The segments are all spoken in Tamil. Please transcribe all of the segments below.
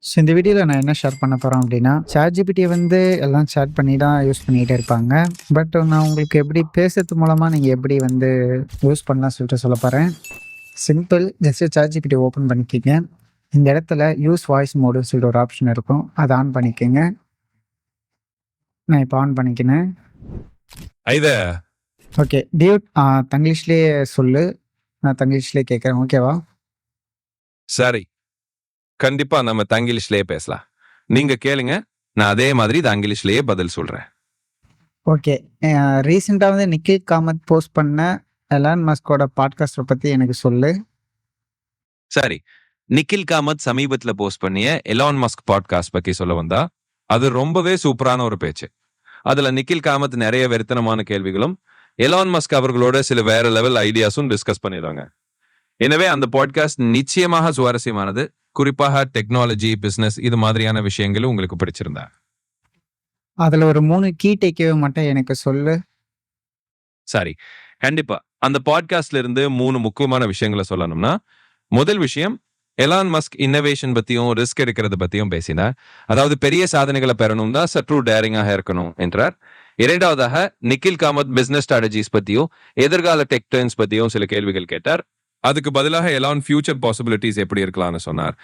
ஸோ இந்த வீடியோவில் நான் என்ன ஷேர் பண்ண போகிறேன் அப்படின்னா, ChatGPTய வந்து எல்லாம் சேட் பண்ணி தான் யூஸ் பண்ணிகிட்டே இருப்பாங்க. பட் நான் உங்களுக்கு எப்படி பேசுறது மூலமாக நீங்கள் எப்படி வந்து யூஸ் பண்ணலாம் சொல்லிட்டு சொல்ல போகிறேன். சிம்பிள். ஜஸ்ட்டு ChatGPT ஓப்பன் பண்ணிக்கிங்க. இந்த இடத்துல யூஸ் வாய்ஸ் மோடுன்னு சொல்லிட்டு ஒரு ஆப்ஷன் இருக்கும். அதை ஆன் பண்ணிக்கோங்க. நான் இப்போ ஆன் பண்ணிக்கினேன். ஓகே டியூட் தங்கிலீஷ்லேயே சொல்லு. நான் தங்கிலீஷ்லேயே கேட்குறேன். ஓகேவா? சரி, கண்டிப்பா நம்ம தங்கிலீஷ்லயே பேசலாம். நீங்க கேளுங்க, நான் அதே மாதிரி தங்கிலீஷ்லயே பதில் சொல்றேன். ஓகே. ரீசெண்டாக வந்து நிக்கில் காமத் போஸ்ட் பண்ண எலான் மஸ்கோட பாட்காஸ்ட்டை பற்றி எனக்கு சொல்லு. சரி, நிக்கில் காமத் சமீபத்துல போஸ்ட் பண்ணிய எலான் மஸ்க் பாட்காஸ்ட் பத்தி சொல்ல வந்தா, அது ரொம்பவே சூப்பரான ஒரு பேச்சு. அதுல நிக்கில் காமத் நிறைய வெறித்தனமான கேள்விகளும் எலான் மஸ்க் அவர்களோட சில வேற லெவல் ஐடியாஸும் டிஸ்கஸ் பண்ணிடுறாங்க. எனவே அந்த பாட்காஸ்ட் நிச்சயமாக சுவாரஸ்யமானது. குறிப்பாக டெக்னாலஜி, பிசினஸ் இது மாதிரியான விஷயங்களும் உங்களுக்கு பிடிச்சிருந்தா. அதில் ஒரு 3 கீ டேக்அவே மட்டும் எனக்கு சொல்லு. சரி, கண்டிப்பா அந்த பாட்காஸ்ட்ல இருந்து 3 முக்கியமான விஷயங்களை சொல்லணும்னா, முதல் விஷயம் எலான் மஸ்க் இன்னோவேஷன் பத்தியும் ரிஸ்க் எடுக்கிறது பத்தியும் பேசினார். அதாவது பெரிய சாதனைகளை பெறணும்னா சற்று டேரிங்காக இருக்கணும் என்றார். இரண்டாவதாக நிக்கில் காமத் பிசினஸ் ஸ்ட்ராட்டஜிஸ் பத்தியும் எதிர்கால டெக் ட்ரெண்ட்ஸ் பத்தியும் சில கேள்விகள் கேட்டார். அதுக்கு பதிலாக எலான் ஃபியூச்சர் பாசிபிலிட்டிஸ் எப்படி இருக்கலாம்னு சொன்னார்.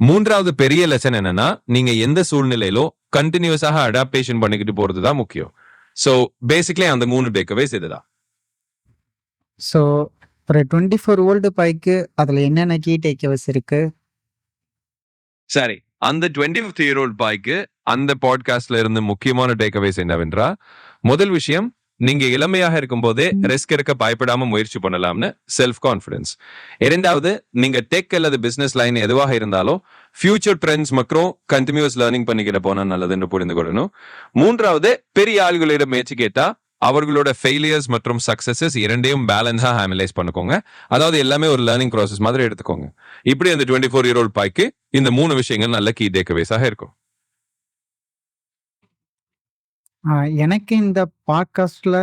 மூன்றாவது பெரிய லெசன் என்னன்னா, நீங்க எந்த சூழ்நிலையிலோ கண்டினியூஸாக அடாப்டேஷன் பண்ணிக்கிட்டு போறதுதான் முக்கியம். சோ பேசிக்லி அந்த 3 டேக்அவேஸ் இதுதான். ஸோ ஒரு 24 வோல்ட் பைக்கு அதில் என்னென்ன கீ டேக்அவேஸ் இருக்கு? சரி, அந்த 25-year-old பாய்க்கு அந்த பாட்காஸ்ட்ல இருந்து முக்கியமான டேக்அவேஸ் என்னவென்றா, முதல் விஷயம், நீங்க இளமையாக இருக்கும் போதே ரிஸ்க் எடுக்க பயப்படாம முயற்சி பண்ணலாம்னு செல்ஃப் கான்பிடன்ஸ். இரண்டாவது, நீங்க டெக் அல்லது பிசினஸ் லைன் எதுவாக இருந்தாலும் ஃபியூச்சர் ட்ரெண்ட்ஸ் மற்றும் கண்டினியூஸ் லேர்னிங் பண்ணிக்கிட்ட போனா நல்லதுன்னு புரிந்து கொள்ளணும். மூன்றாவது, பெரிய ஆளுகளிடம் முயற்சி கேட்டா அவர்களோட ஃபெயிலியர்ஸ் மற்றும் சக்சஸஸ் இரண்டையும் பேலன்ஸா அனலைஸ் பண்ணிக்கோங்க. அதாவது எல்லாமே ஒரு லேர்னிங் ப்ராசஸ் மாதிரி எடுத்துக்கோங்க. இப்படி அந்த 24-year-old பாய்க்கு இந்த 3 விஷயங்கள் நல்ல கீ டேக்அவேஸாக இருக்கும். எனக்கு இந்த பாட்காஸ்ட்ல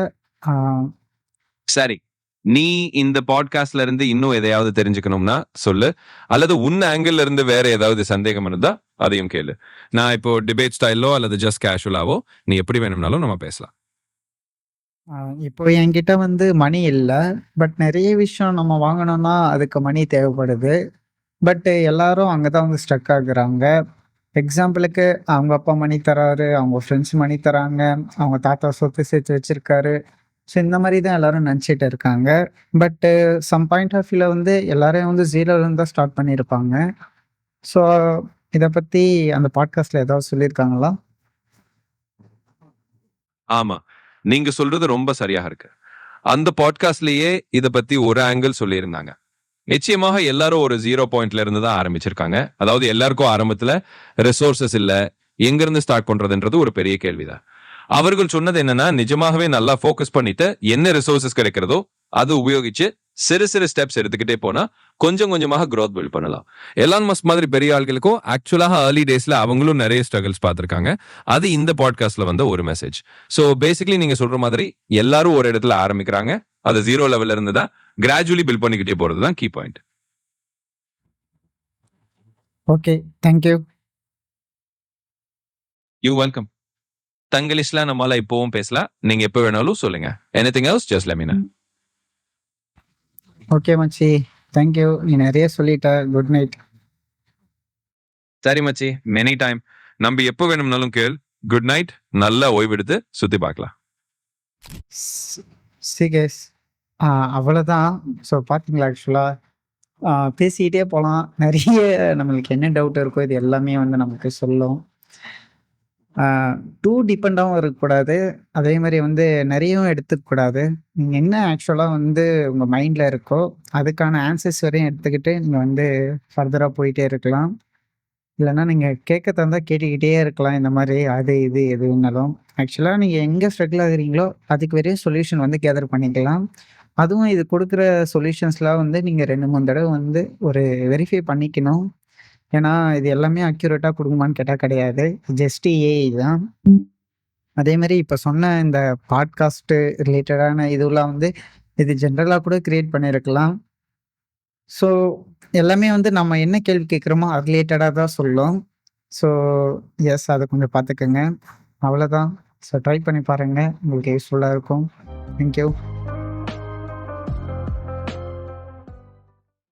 சரி, நீ இந்த பாட்காஸ்ட்ல இருந்து இன்னும் எதையாவது தெரிஞ்சுக்கணும்னா சொல்லு, அல்லது உன் ஆங்கிள் இருந்து வேற ஏதாவது சந்தேகம் இருந்தா அதையும் கேளு. நான் இப்போ டிபேட் ஸ்டைலோ அல்லது ஜஸ்ட் கேஷுவலாவோ நீ எப்படி வேணும்னாலும் நம்ம பேசலாம். இப்போ என்கிட்ட வந்து மணி இல்ல. பட் நிறைய விஷயம் நம்ம வாங்கணும்னா அதுக்கு மணி தேவைப்படுது. பட் எல்லாரும் அங்க தான் வந்து ஸ்டக் ஆகுறாங்க. எக்ஸாம்பிளுக்கு அவங்க அப்பா மணி தராரு, அவங்க ஃப்ரெண்ட்ஸ் மணி தராங்க, அவங்க தாத்தா சொத்து சேர்த்து வச்சிருக்காரு. ஸோ இந்த மாரி தான் எல்லாரும் நெனச்சிட்டு இருக்காங்க. பட்டு சம் பாயிண்ட் ஆஃப் வியூல வந்து எல்லாரையும் வந்து 0லேருந்து தான் ஸ்டார்ட் பண்ணியிருப்பாங்க. ஸோ இத பத்தி அந்த பாட்காஸ்ட்ல ஏதாவது சொல்லியிருக்காங்களா? ஆமா, நீங்க சொல்றது ரொம்ப சரியாக இருக்கு. அந்த பாட்காஸ்ட்லயே இத பத்தி ஒரு ஆங்கிள் சொல்லியிருந்தாங்க. நிச்சயமாக எல்லாரும் ஒரு 0 பாயிண்ட்ல இருந்து தான் ஆரம்பிச்சிருக்காங்க. அதாவது எல்லாருக்கும் ஆரம்பத்துல ரிசோர்சஸ் இல்ல, எங்க இருந்து ஸ்டார்ட் பண்றதுன்றது ஒரு பெரிய கேள்விதான். அவர்கள் சொன்னது என்னன்னா, நிஜமாகவே நல்லா ஃபோக்கஸ் பண்ணிட்டு என்ன ரிசோர்சஸ் கிடைக்கிறதோ அது உபயோகிச்சு சிறு சிறு ஸ்டெப்ஸ் எடுத்துக்கிட்டே போனா கொஞ்சம் கொஞ்சமாக growth பில்ட் பண்ணலாம். எலான் மஸ்க் மாதிரி பெரிய ஆட்களுக்கும் ஆக்சுவலாக ஏர்லி டேஸ்ல அவங்களும் நிறைய ஸ்ட்ரகிள்ஸ் பார்த்திருக்காங்க. அது இந்த பாட்காஸ்ட்ல வந்த ஒரு மெசேஜ். ஸோ பேசிக்லி நீங்க சொல்ற மாதிரி எல்லாரும் ஒரு இடத்துல ஆரம்பிக்கிறாங்க. அது 0 லெவல்ல இருந்து தான் கிராஜுவலி பில்ட் பண்ணிக்கிட்டே போறது தான் key point. Okay. Thank you. You welcome. தங்கிலீஷ்ல நம்மளால இப்பவும் பேசலாம். நீங்க எப்ப வேணாலும் சொல்லுங்க. Anything else just let me know. Okay மச்சி. Thank you. நீ நிறைய சொல்லிட்ட. Good night. சரி மச்சி, மெனி டைம். நம்பி எப்போ வேணும்னாலும் கேள். Good night. நல்லா ஓய்வெடுத்து சுத்தி பார்க்கலாம். C guys. அவ்வளோதான். ஸோ பார்த்தீங்களா ஆக்சுவலா பேசிக்கிட்டே போகலாம். நிறைய நம்மளுக்கு என்ன டவுட் இருக்கோ இது எல்லாமே வந்து நமக்கு சொல்லும். டூ டிபெண்டாகவும் இருக்கக்கூடாது. அதே மாதிரி வந்து நிறையவும் எடுத்துக்கக்கூடாது. நீங்க என்ன ஆக்சுவலா வந்து உங்க மைண்ட்ல இருக்கோ, அதுக்கான ஆன்சர்ஸ் வரையும் எடுத்துக்கிட்டு நீங்க வந்து ஃபர்தரா போயிட்டே இருக்கலாம். இல்லன்னா நீங்க கேட்க தந்தா கேட்டுக்கிட்டே இருக்கலாம். இந்த மாதிரி அது, இது எதுனாலும். ஆக்சுவலா நீங்க எங்க ஸ்ட்ரகிள் ஆகுறீங்களோ, அதுக்கு வரையும் சொல்யூஷன் வந்து கேதர் பண்ணிக்கலாம். அதுவும் இது குடுக்குற சொல்யூஷன்ஸ்லாம் வந்து நீங்க 2, 3 தடவ வந்து ஒரு வெரிஃபை பண்ணிக்கணும். ஏன்னா, இது எல்லாமே அக்யூரேட்டா குடுக்குமான்னு கேட்டா கிடையாது. ஜஸ்ட் ஏஐ தான். அதே மாரி இப்ப சொன்ன இந்த பாட்காஸ்ட் ரிலேட்டடான இதுவெல்லாம் வந்து இது ஜெனரலா கூட கிரியேட் பண்ணியிருக்கலாம். ஸோ எல்லாமே வந்து நம்ம என்ன கேள்வி கேட்கிறோமோ அது ரிலேட்டடா தான் சொல்லும். ஸோ எஸ் அத கொஞ்சம் பார்த்துக்கங்க. அவ்வளோதான். ஸோ ட்ரை பண்ணி பாருங்க. உங்களுக்கு யூஸ்ஃபுல்லா இருக்கும். Thank you.